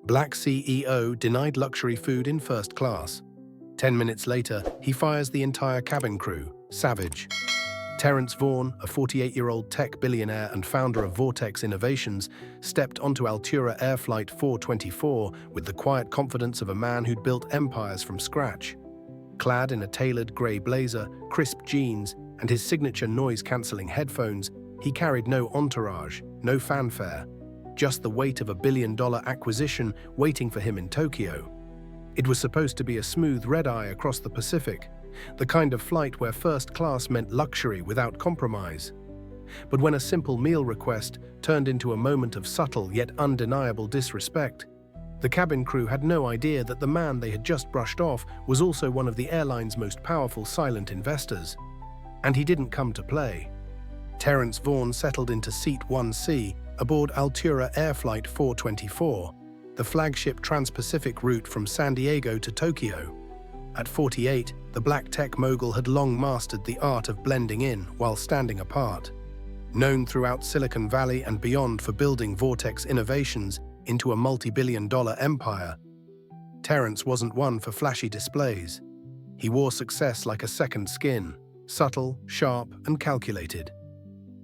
Black CEO denied luxury food in first class. 10 minutes later, he fires the entire cabin crew. Savage. Terrence Vaughn, a 48-year-old tech billionaire and founder of Vortex Innovations, stepped onto Altura Air Flight 424 with the quiet confidence of a man who'd built empires from scratch. Clad in a tailored grey blazer, crisp jeans, and his signature noise-cancelling headphones, he carried no entourage, no fanfare, just the weight of a billion-dollar acquisition waiting for him in Tokyo. It was supposed to be a smooth red-eye across the Pacific, the kind of flight where first class meant luxury without compromise. But when a simple meal request turned into a moment of subtle yet undeniable disrespect, the cabin crew had no idea that the man they had just brushed off was also one of the airline's most powerful silent investors. And he didn't come to play. Terrence Vaughn settled into Seat 1C aboard Altura Air Flight 424, the flagship trans-Pacific route from San Diego to Tokyo. At 48, the black tech mogul had long mastered the art of blending in while standing apart. Known throughout Silicon Valley and beyond for building Vortex Innovations into a multi-billion-dollar empire, Terrence wasn't one for flashy displays. He wore success like a second skin, subtle, sharp, and calculated.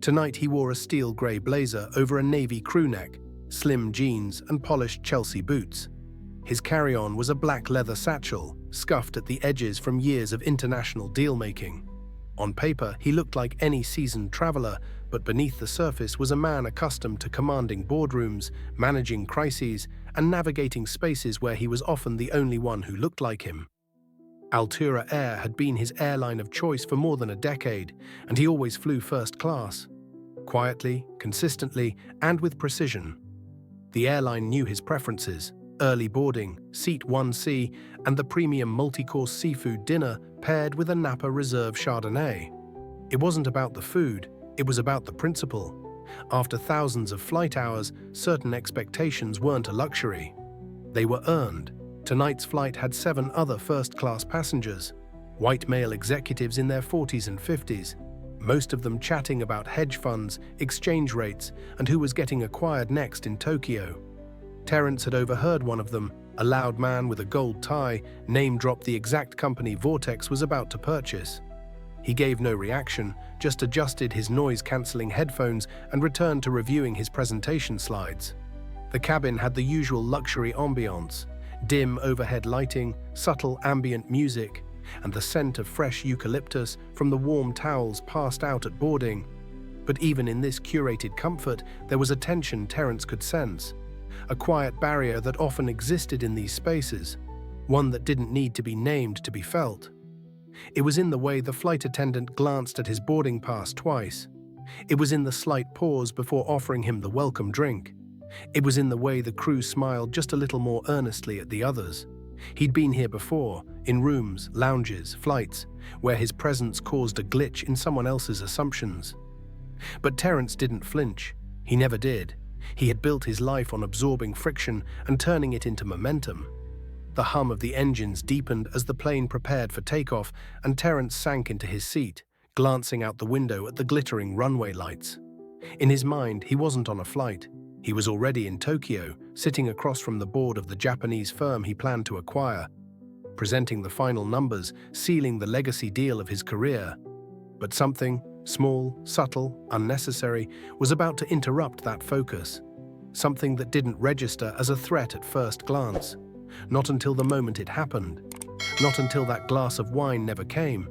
Tonight he wore a steel grey blazer over a navy crewneck, slim jeans, and polished Chelsea boots. His carry-on was a black leather satchel, scuffed at the edges from years of international deal-making. On paper, he looked like any seasoned traveler, but beneath the surface was a man accustomed to commanding boardrooms, managing crises, and navigating spaces where he was often the only one who looked like him. Altura Air had been his airline of choice for more than a decade, and he always flew first class. Quietly, consistently, and with precision. The airline knew his preferences: early boarding, Seat 1C, and the premium multi-course seafood dinner paired with a Napa Reserve Chardonnay. It wasn't about the food, it was about the principle. After thousands of flight hours, certain expectations weren't a luxury. They were earned. Tonight's flight had 7 other first-class passengers, white male executives in their 40s and 50s, most of them chatting about hedge funds, exchange rates, and who was getting acquired next in Tokyo. Terrence had overheard one of them, a loud man with a gold tie, name-dropped the exact company Vortex was about to purchase. He gave no reaction, just adjusted his noise-cancelling headphones and returned to reviewing his presentation slides. The cabin had the usual luxury ambiance: dim overhead lighting, subtle ambient music, and the scent of fresh eucalyptus from the warm towels passed out at boarding. But even in this curated comfort, there was a tension Terrence could sense. A quiet barrier that often existed in these spaces, one that didn't need to be named to be felt. It was in the way the flight attendant glanced at his boarding pass twice. It was in the slight pause before offering him the welcome drink. It was in the way the crew smiled just a little more earnestly at the others. He'd been here before, in rooms, lounges, flights, where his presence caused a glitch in someone else's assumptions. But Terrence didn't flinch. He never did. He had built his life on absorbing friction and turning it into momentum. The hum of the engines deepened as the plane prepared for takeoff, and Terrence sank into his seat, glancing out the window at the glittering runway lights. In his mind, he wasn't on a flight. He was already in Tokyo, sitting across from the board of the Japanese firm he planned to acquire, presenting the final numbers, sealing the legacy deal of his career. But something, small, subtle, unnecessary, was about to interrupt that focus. Something that didn't register as a threat at first glance. Not until the moment it happened. Not until that glass of wine never came.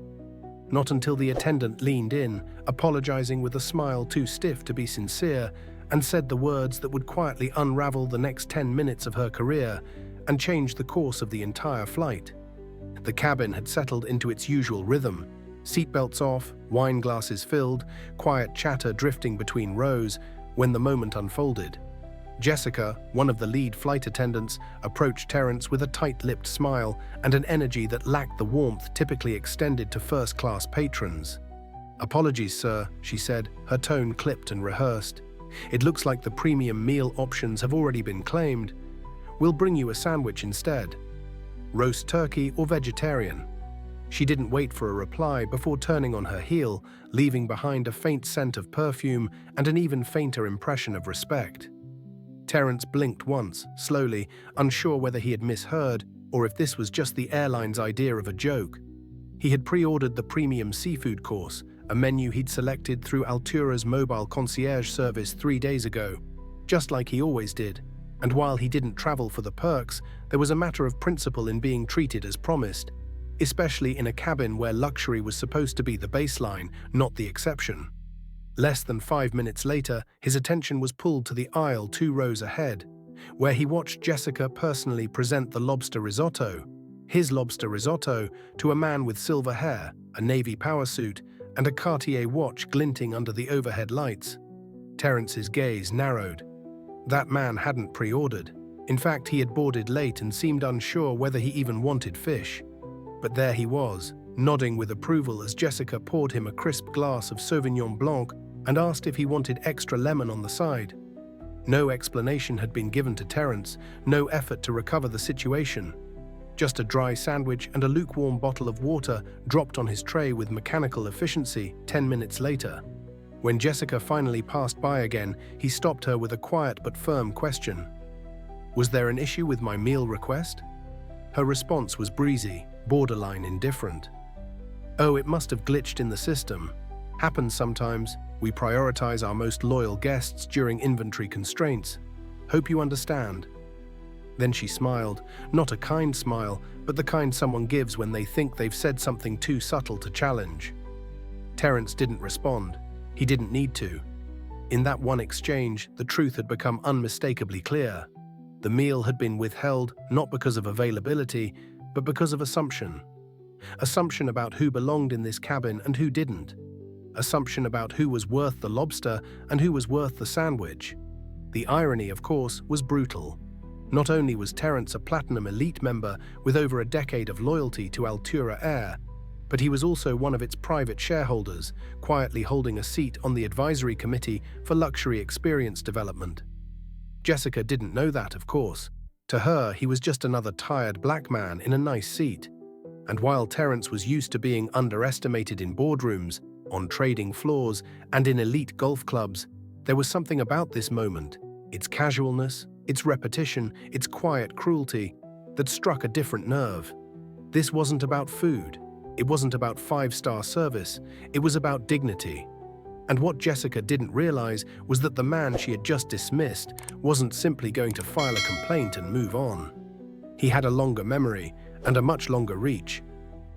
Not until the attendant leaned in, apologizing with a smile too stiff to be sincere, and said the words that would quietly unravel the next 10 minutes of her career and change the course of the entire flight. The cabin had settled into its usual rhythm. Seatbelts off, wine glasses filled, quiet chatter drifting between rows, when the moment unfolded. Jessica, one of the lead flight attendants, approached Terrence with a tight-lipped smile and an energy that lacked the warmth typically extended to first-class patrons. "Apologies, sir," she said, her tone clipped and rehearsed. "It looks like the premium meal options have already been claimed. We'll bring you a sandwich instead. Roast turkey or vegetarian?" She didn't wait for a reply before turning on her heel, leaving behind a faint scent of perfume and an even fainter impression of respect. Terrence blinked once, slowly, unsure whether he had misheard or if this was just the airline's idea of a joke. He had pre-ordered the premium seafood course, a menu he'd selected through Altura's mobile concierge service 3 days ago, just like he always did. And while he didn't travel for the perks, there was a matter of principle in being treated as promised, especially in a cabin where luxury was supposed to be the baseline, not the exception. Less than 5 minutes later, his attention was pulled to the aisle 2 rows ahead, where he watched Jessica personally present the lobster risotto, his lobster risotto, to a man with silver hair, a navy power suit, and a Cartier watch glinting under the overhead lights. Terrence's gaze narrowed. That man hadn't pre-ordered. In fact, he had boarded late and seemed unsure whether he even wanted fish. But there he was, nodding with approval as Jessica poured him a crisp glass of Sauvignon Blanc and asked if he wanted extra lemon on the side. No explanation had been given to Terrence, no effort to recover the situation. Just a dry sandwich and a lukewarm bottle of water dropped on his tray with mechanical efficiency 10 minutes later. When Jessica finally passed by again, he stopped her with a quiet but firm question. "Was there an issue with my meal request?" Her response was breezy, borderline indifferent. "Oh, it must have glitched in the system. Happens sometimes. We prioritize our most loyal guests during inventory constraints. Hope you understand." Then she smiled, not a kind smile, but the kind someone gives when they think they've said something too subtle to challenge. Terrence didn't respond. He didn't need to. In that one exchange, the truth had become unmistakably clear. The meal had been withheld not because of availability, but because of assumption. Assumption about who belonged in this cabin and who didn't. Assumption about who was worth the lobster and who was worth the sandwich. The irony, of course, was brutal. Not only was Terrence a Platinum Elite member with over a decade of loyalty to Altura Air, but he was also one of its private shareholders, quietly holding a seat on the advisory committee for luxury experience development. Jessica didn't know that, of course. To her, he was just another tired black man in a nice seat. And while Terrence was used to being underestimated in boardrooms, on trading floors, and in elite golf clubs, there was something about this moment, its casualness, its repetition, its quiet cruelty, that struck a different nerve. This wasn't about food. It wasn't about 5-star service. It was about dignity. And what Jessica didn't realize was that the man she had just dismissed wasn't simply going to file a complaint and move on. He had a longer memory and a much longer reach.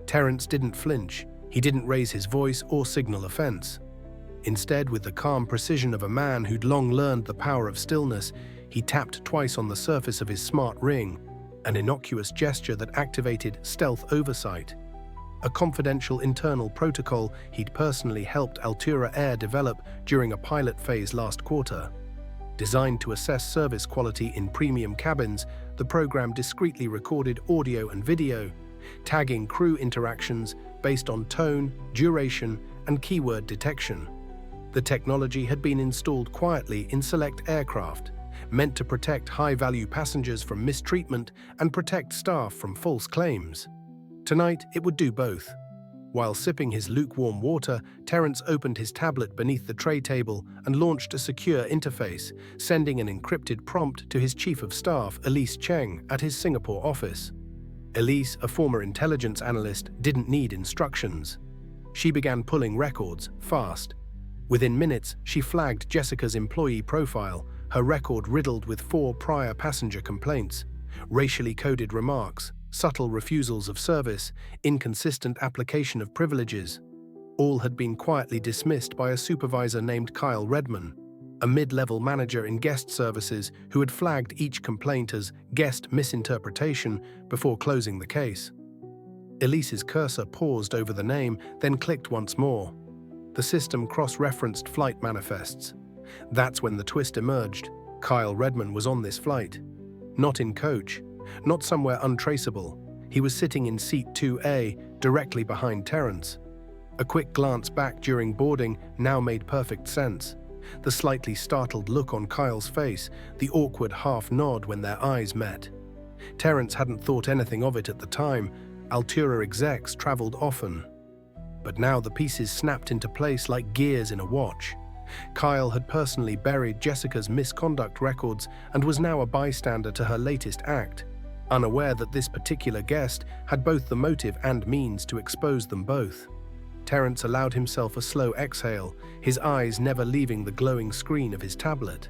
Terrence didn't flinch. He didn't raise his voice or signal offense. Instead, with the calm precision of a man who'd long learned the power of stillness, he tapped twice on the surface of his smart ring, an innocuous gesture that activated stealth oversight. A confidential internal protocol he'd personally helped Altura Air develop during a pilot phase last quarter. Designed to assess service quality in premium cabins, the program discreetly recorded audio and video, tagging crew interactions based on tone, duration, and keyword detection. The technology had been installed quietly in select aircraft, meant to protect high-value passengers from mistreatment and protect staff from false claims. Tonight, it would do both. While sipping his lukewarm water, Terrence opened his tablet beneath the tray table and launched a secure interface, sending an encrypted prompt to his chief of staff, Elise Cheng, at his Singapore office. Elise, a former intelligence analyst, didn't need instructions. She began pulling records, fast. Within minutes, she flagged Jessica's employee profile, her record riddled with 4 prior passenger complaints, racially coded remarks, subtle refusals of service, inconsistent application of privileges. All had been quietly dismissed by a supervisor named Kyle Redman, a mid-level manager in guest services who had flagged each complaint as guest misinterpretation before closing the case. Elise's cursor paused over the name, then clicked once more. The system cross-referenced flight manifests. That's when the twist emerged. Kyle Redman was on this flight. Not in coach, not somewhere untraceable. He was sitting in seat 2A, directly behind Terrence. A quick glance back during boarding now made perfect sense. The slightly startled look on Kyle's face, the awkward half nod when their eyes met. Terrence hadn't thought anything of it at the time. Altura execs traveled often. But now the pieces snapped into place like gears in a watch. Kyle had personally buried Jessica's misconduct records and was now a bystander to her latest act, unaware that this particular guest had both the motive and means to expose them both. Terrence allowed himself a slow exhale, his eyes never leaving the glowing screen of his tablet.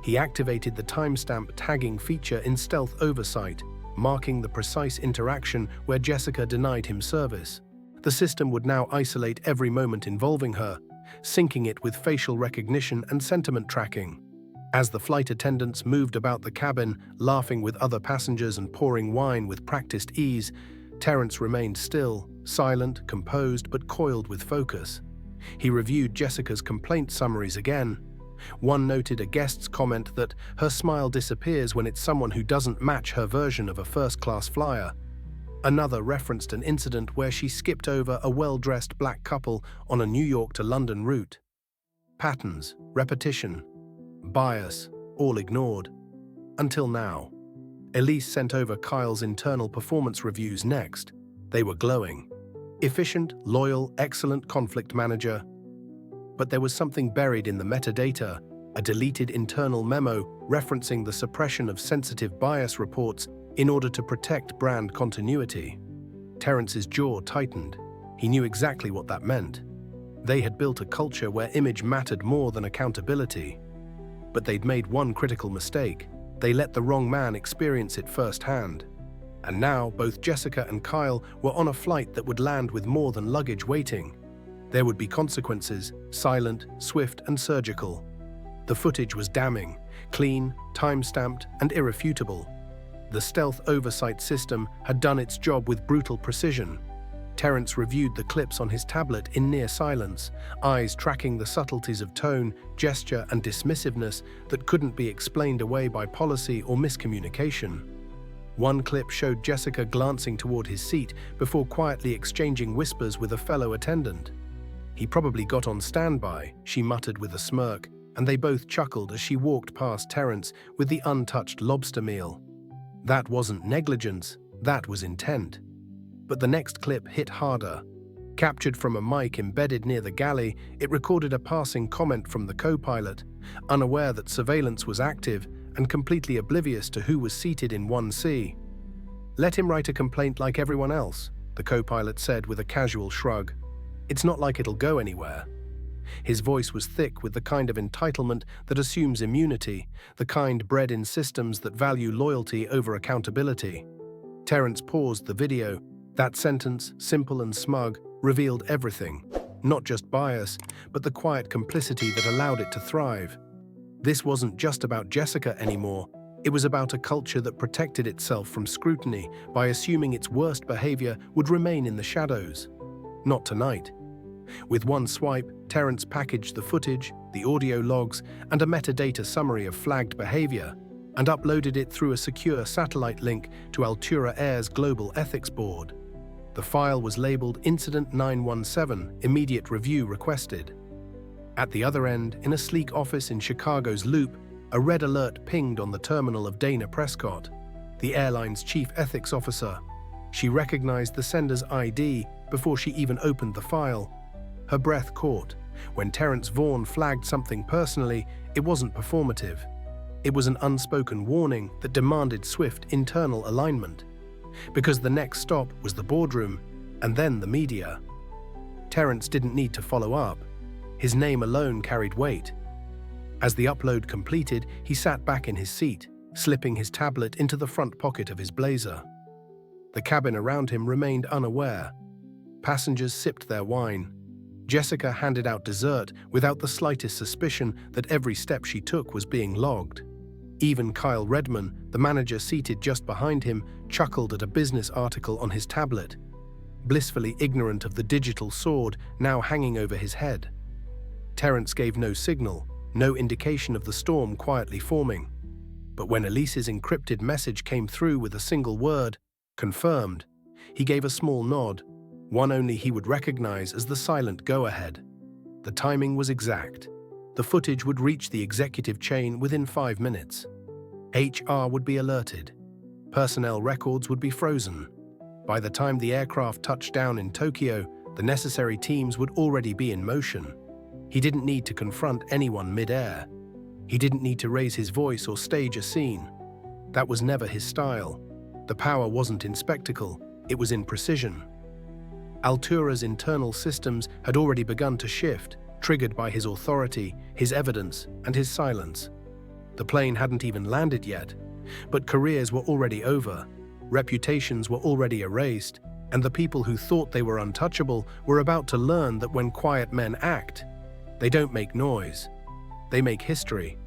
He activated the timestamp tagging feature in stealth oversight, marking the precise interaction where Jessica denied him service. The system would now isolate every moment involving her, syncing it with facial recognition and sentiment tracking. As the flight attendants moved about the cabin, laughing with other passengers and pouring wine with practiced ease, Terrence remained still, silent, composed, but coiled with focus. He reviewed Jessica's complaint summaries again. One noted a guest's comment that her smile disappears when it's someone who doesn't match her version of a first-class flyer. Another referenced an incident where she skipped over a well-dressed black couple on a New York to London route. Patterns, repetition, bias, all ignored. Until now. Elise sent over Kyle's internal performance reviews next. They were glowing. Efficient, loyal, excellent conflict manager. But there was something buried in the metadata, a deleted internal memo referencing the suppression of sensitive bias reports in order to protect brand continuity. Terrence's jaw tightened. He knew exactly what that meant. They had built a culture where image mattered more than accountability. But they'd made one critical mistake. They let the wrong man experience it firsthand. And now both Jessica and Kyle were on a flight that would land with more than luggage waiting. There would be consequences, silent, swift, and surgical. The footage was damning, clean, time-stamped, and irrefutable. The stealth oversight system had done its job with brutal precision. Terrence reviewed the clips on his tablet in near silence, eyes tracking the subtleties of tone, gesture, and dismissiveness that couldn't be explained away by policy or miscommunication. One clip showed Jessica glancing toward his seat before quietly exchanging whispers with a fellow attendant. "He probably got on standby," she muttered with a smirk, and they both chuckled as she walked past Terrence with the untouched lobster meal. That wasn't negligence, that was intent. But the next clip hit harder. Captured from a mic embedded near the galley, it recorded a passing comment from the co-pilot, unaware that surveillance was active and completely oblivious to who was seated in 1C. "Let him write a complaint like everyone else," the co-pilot said with a casual shrug. "It's not like it'll go anywhere." His voice was thick with the kind of entitlement that assumes immunity, the kind bred in systems that value loyalty over accountability. Terrence paused the video. That sentence, simple and smug, revealed everything. Not just bias, but the quiet complicity that allowed it to thrive. This wasn't just about Jessica anymore. It was about a culture that protected itself from scrutiny by assuming its worst behavior would remain in the shadows. Not tonight. With one swipe, Terrence packaged the footage, the audio logs, and a metadata summary of flagged behavior, and uploaded it through a secure satellite link to Altura Air's global ethics board. The file was labeled Incident 917, Immediate Review Requested. At the other end, in a sleek office in Chicago's Loop, a red alert pinged on the terminal of Dana Prescott, the airline's chief ethics officer. She recognized the sender's ID before she even opened the file. Her breath caught. When Terrence Vaughn flagged something personally, it wasn't performative. It was an unspoken warning that demanded swift internal alignment. Because the next stop was the boardroom, and then the media. Terrence didn't need to follow up. His name alone carried weight. As the upload completed, he sat back in his seat, slipping his tablet into the front pocket of his blazer. The cabin around him remained unaware. Passengers sipped their wine. Jessica handed out dessert without the slightest suspicion that every step she took was being logged. Even Kyle Redman, the manager seated just behind him, chuckled at a business article on his tablet, blissfully ignorant of the digital sword now hanging over his head. Terrence gave no signal, no indication of the storm quietly forming. But when Elise's encrypted message came through with a single word, confirmed, he gave a small nod, one only he would recognize as the silent go-ahead. The timing was exact. The footage would reach the executive chain within 5 minutes. HR would be alerted. Personnel records would be frozen. By the time the aircraft touched down in Tokyo, the necessary teams would already be in motion. He didn't need to confront anyone mid-air. He didn't need to raise his voice or stage a scene. That was never his style. The power wasn't in spectacle, it was in precision. Altura's internal systems had already begun to shift, triggered by his authority, his evidence, and his silence. The plane hadn't even landed yet, but careers were already over, reputations were already erased, and the people who thought they were untouchable were about to learn that when quiet men act, they don't make noise, they make history.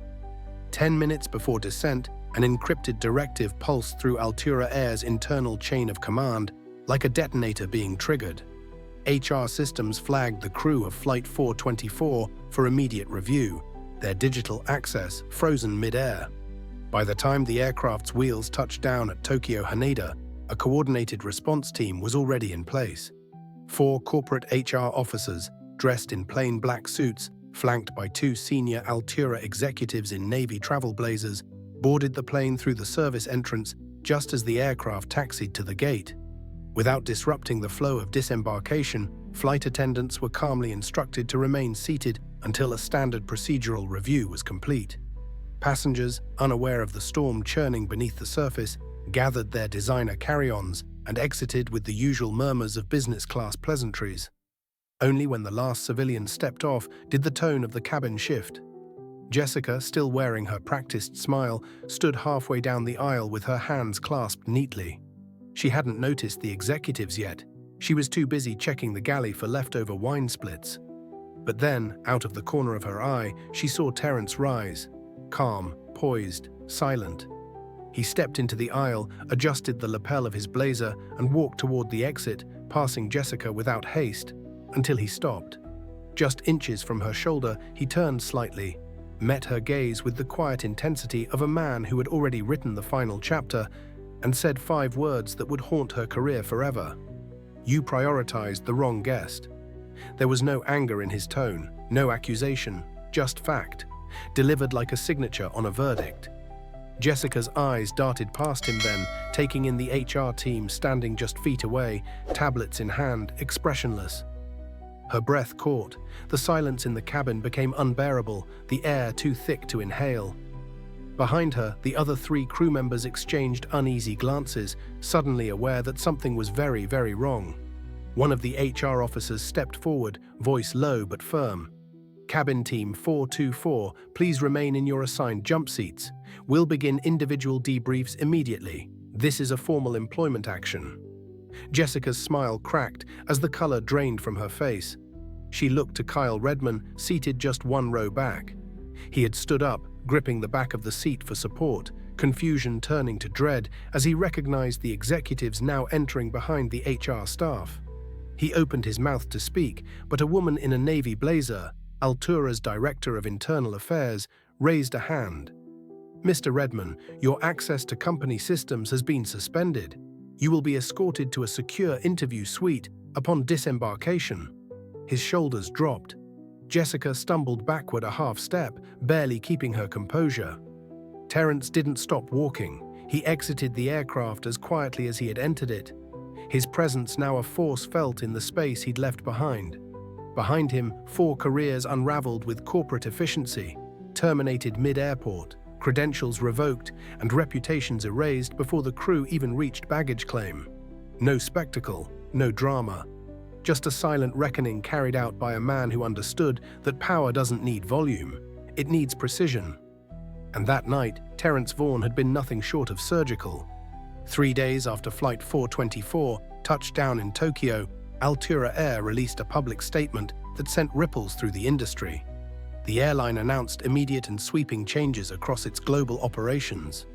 10 minutes before descent, an encrypted directive pulsed through Altura Air's internal chain of command, like a detonator being triggered. HR systems flagged the crew of Flight 424 for immediate review, their digital access frozen mid-air. By the time the aircraft's wheels touched down at Tokyo Haneda, a coordinated response team was already in place. 4 corporate HR officers, dressed in plain black suits, flanked by 2 senior Altura executives in Navy travel blazers, boarded the plane through the service entrance just as the aircraft taxied to the gate. Without disrupting the flow of disembarkation, flight attendants were calmly instructed to remain seated until a standard procedural review was complete. Passengers, unaware of the storm churning beneath the surface, gathered their designer carry-ons and exited with the usual murmurs of business-class pleasantries. Only when the last civilian stepped off did the tone of the cabin shift. Jessica, still wearing her practiced smile, stood halfway down the aisle with her hands clasped neatly. She hadn't noticed the executives yet. She was too busy checking the galley for leftover wine splits. But then, out of the corner of her eye, she saw Terrence rise, calm, poised, silent. He stepped into the aisle, adjusted the lapel of his blazer, and walked toward the exit, passing Jessica without haste, until he stopped. Just inches from her shoulder, he turned slightly, met her gaze with the quiet intensity of a man who had already written the final chapter, and said 5 words that would haunt her career forever. "You prioritized the wrong guest." There was no anger in his tone, no accusation, just fact, delivered like a signature on a verdict. Jessica's eyes darted past him then, taking in the HR team standing just feet away, tablets in hand, expressionless. Her breath caught. The silence in the cabin became unbearable, the air too thick to inhale. Behind her, the other 3 crew members exchanged uneasy glances, suddenly aware that something was very, very wrong. One of the HR officers stepped forward, voice low but firm. "Cabin Team 424, please remain in your assigned jump seats. We'll begin individual debriefs immediately. This is a formal employment action." Jessica's smile cracked as the color drained from her face. She looked to Kyle Redman, seated just 1 row back. He had stood up, gripping the back of the seat for support, confusion turning to dread as he recognized the executives now entering behind the HR staff. He opened his mouth to speak, but a woman in a navy blazer, Altura's Director of Internal Affairs, raised a hand. "Mr. Redman, your access to company systems has been suspended. You will be escorted to a secure interview suite upon disembarkation." His shoulders dropped. Jessica stumbled backward a half step, barely keeping her composure. Terrence didn't stop walking. He exited the aircraft as quietly as he had entered it. His presence now a force felt in the space he'd left behind. Behind him, 4 careers unraveled with corporate efficiency, terminated mid-airport, credentials revoked, and reputations erased before the crew even reached baggage claim. No spectacle, no drama. Just a silent reckoning carried out by a man who understood that power doesn't need volume, it needs precision. And that night, Terrence Vaughn had been nothing short of surgical. 3 days after Flight 424 touched down in Tokyo, Altura Air released a public statement that sent ripples through the industry. The airline announced immediate and sweeping changes across its global operations.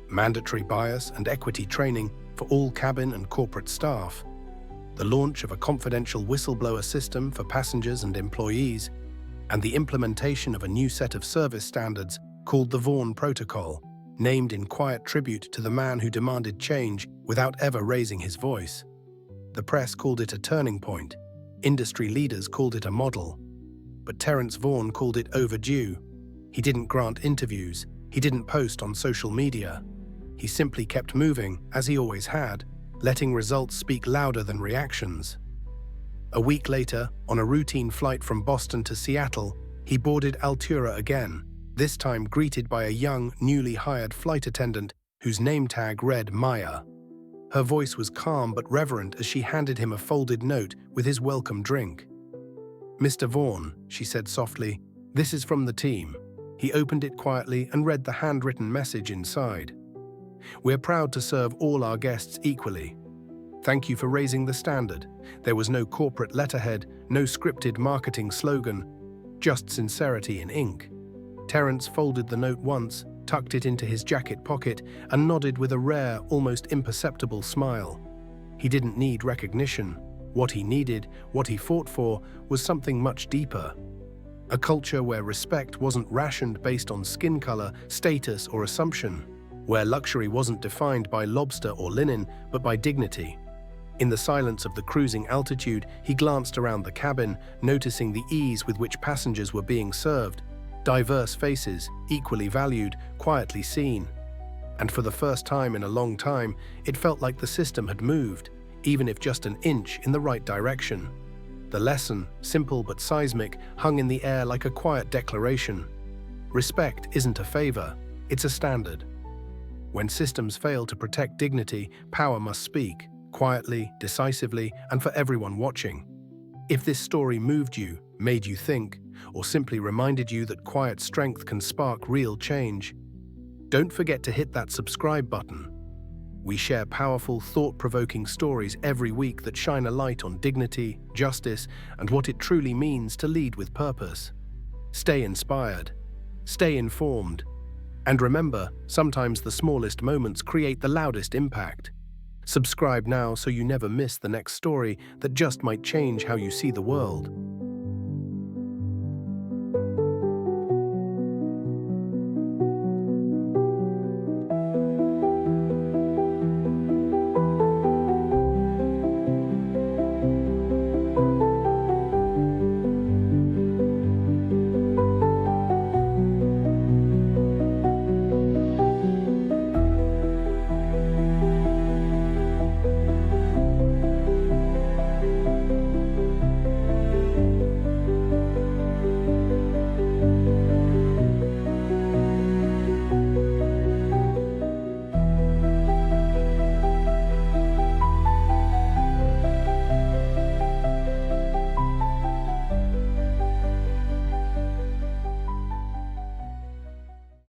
Mandatory bias and equity training for all cabin and corporate staff. The launch of a confidential whistleblower system for passengers and employees, and the implementation of a new set of service standards called the Vaughn Protocol, named in quiet tribute to the man who demanded change without ever raising his voice. The press called it a turning point. Industry leaders called it a model. But Terrence Vaughn called it overdue. He didn't grant interviews. He didn't post on social media. He simply kept moving, as he always had, letting results speak louder than reactions. A week later, on a routine flight from Boston to Seattle, he boarded Altura again, this time greeted by a young, newly hired flight attendant whose name tag read Maya. Her voice was calm but reverent as she handed him a folded note with his welcome drink. "Mr. Vaughn," she said softly, "this is from the team." He opened it quietly and read the handwritten message inside. "We're proud to serve all our guests equally. Thank you for raising the standard." There was no corporate letterhead, no scripted marketing slogan, just sincerity in ink. Terrence folded the note once, tucked it into his jacket pocket, and nodded with a rare, almost imperceptible smile. He didn't need recognition. What he needed, what he fought for, was something much deeper. A culture where respect wasn't rationed based on skin color, status, or assumption. Where luxury wasn't defined by lobster or linen, but by dignity. In the silence of the cruising altitude, he glanced around the cabin, noticing the ease with which passengers were being served. Diverse faces, equally valued, quietly seen. And for the first time in a long time, it felt like the system had moved, even if just an inch, in the right direction. The lesson, simple but seismic, hung in the air like a quiet declaration. Respect isn't a favor, it's a standard. When systems fail to protect dignity, power must speak, quietly, decisively, and for everyone watching. If this story moved you, made you think, or simply reminded you that quiet strength can spark real change, don't forget to hit that subscribe button. We share powerful, thought-provoking stories every week that shine a light on dignity, justice, and what it truly means to lead with purpose. Stay inspired, stay informed, and remember, sometimes the smallest moments create the loudest impact. Subscribe now so you never miss the next story that just might change how you see the world.